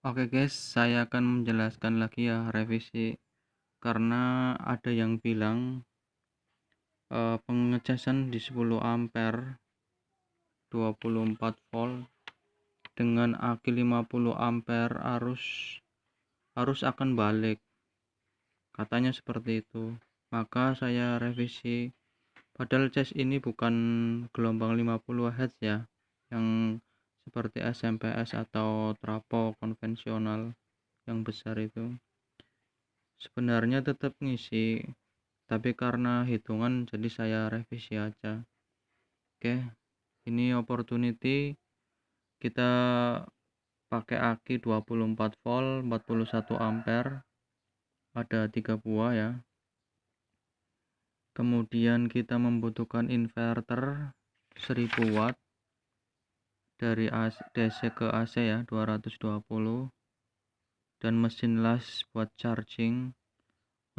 Oke guys, saya akan menjelaskan lagi ya revisi karena ada yang bilang pengecasan di 10 ampere 24 volt dengan aki 50 ampere arus akan balik, katanya seperti itu. Maka saya revisi, padahal cas ini bukan gelombang 50 Hz ya, yang seperti SMPS atau trafo konvensional yang besar itu. Sebenarnya tetap ngisi, tapi karena hitungan jadi saya revisi aja. Oke, ini opportunity kita pakai aki 24 volt 41 ampere, ada 3 buah ya. Kemudian kita membutuhkan inverter 1000 watt dari DC ke AC ya, 220, dan mesin las buat charging.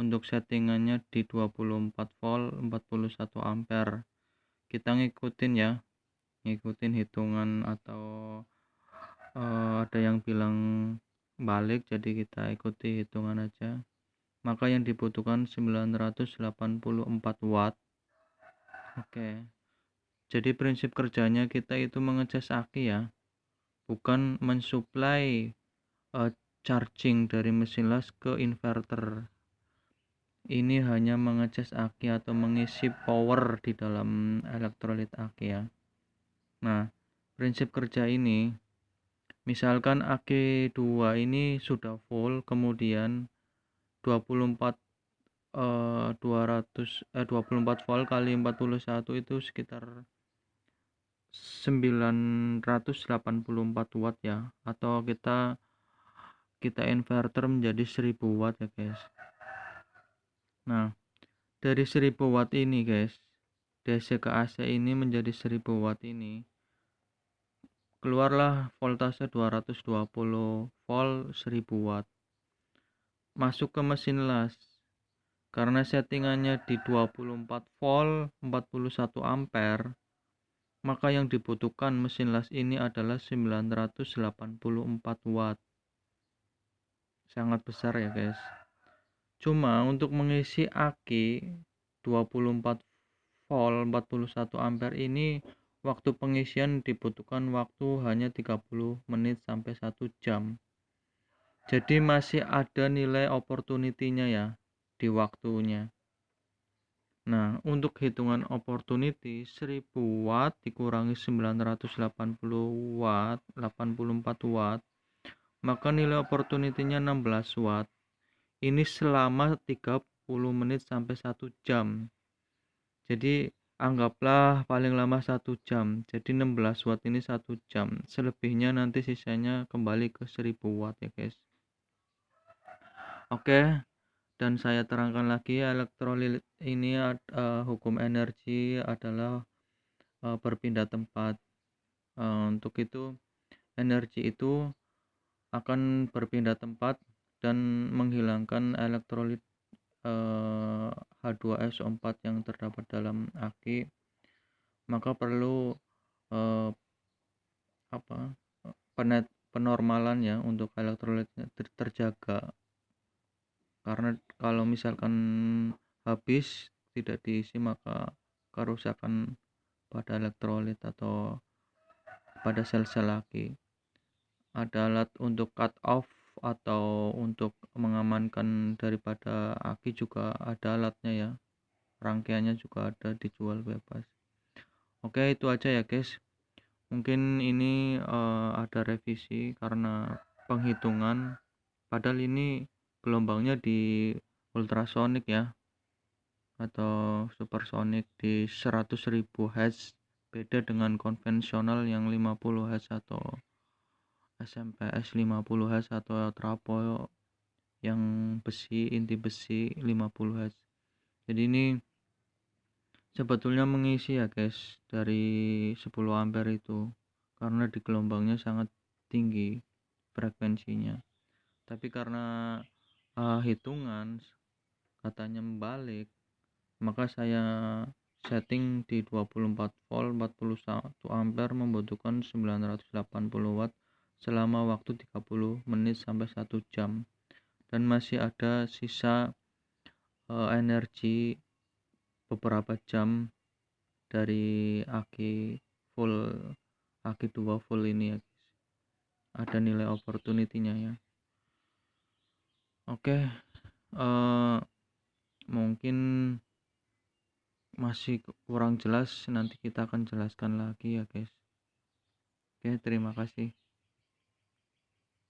Untuk settingannya di 24 volt 41 ampere. Kita ngikutin ya, ngikutin hitungan atau ada yang bilang balik, jadi kita ikuti hitungan aja. Maka yang dibutuhkan 984 watt. Oke, jadi prinsip kerjanya kita itu mengecas aki ya, bukan mensuplai charging dari mesin las ke inverter. Ini hanya mengecas aki atau mengisi power di dalam elektrolit aki ya. Nah, prinsip kerja ini, misalkan aki 2 ini sudah full, kemudian 24 24 volt kali 41 itu sekitar 984 watt ya, atau kita inverter menjadi 1000 watt ya guys. Nah, dari 1000 watt ini guys, DC ke AC ini menjadi 1000 watt ini, keluarlah voltase 220 volt 1000 watt. Masuk ke mesin las. Karena settingannya di 24 volt 41 ampere, maka yang dibutuhkan mesin las ini adalah 984 watt. Sangat besar ya guys. Cuma untuk mengisi aki 24 volt 41 ampere ini, waktu pengisian dibutuhkan waktu hanya 30 menit sampai 1 jam. Jadi masih ada nilai opportunity-nya ya di waktunya. Nah, untuk hitungan opportunity 1000 watt dikurangi 980 watt 84 watt, maka nilai opportunity-nya 16 watt. Ini selama 30 menit sampai 1 jam. Jadi anggaplah paling lama 1 jam. Jadi 16 watt ini 1 jam. Selebihnya nanti sisanya kembali ke 1000 watt ya guys. Oke, dan saya terangkan lagi, elektrolit ini hukum energi adalah berpindah tempat. Untuk itu energi itu akan berpindah tempat dan menghilangkan elektrolit H2SO4 yang terdapat dalam aki. Maka perlu penormalan ya untuk elektrolitnya terjaga, karena kalau misalkan habis tidak diisi maka kerusakan pada elektrolit atau pada sel-sel aki. Ada alat untuk cut off atau untuk mengamankan daripada aki juga ada alatnya ya, rangkaiannya juga ada, dijual bebas. Oke, itu aja ya guys. Mungkin ini ada revisi karena penghitungan, padahal ini gelombangnya di ultrasonik ya atau supersonik di 100.000 Hz, beda dengan konvensional yang 50 Hz atau SMPS 50 Hz atau trafo yang besi, inti besi 50 Hz. Jadi ini sebetulnya mengisi ya guys dari 10 ampere itu, karena di gelombangnya sangat tinggi frekuensinya. Tapi karena hitungan katanya membalik, maka saya setting di 24 volt 41 ampere membutuhkan 980 watt selama waktu 30 menit sampai 1 jam, dan masih ada sisa energi beberapa jam dari aki full, aki 2 full ini ya guys. Ada nilai opportunity-nya ya. Oke, mungkin masih kurang jelas, nanti kita akan jelaskan lagi ya guys. Oke, terima kasih.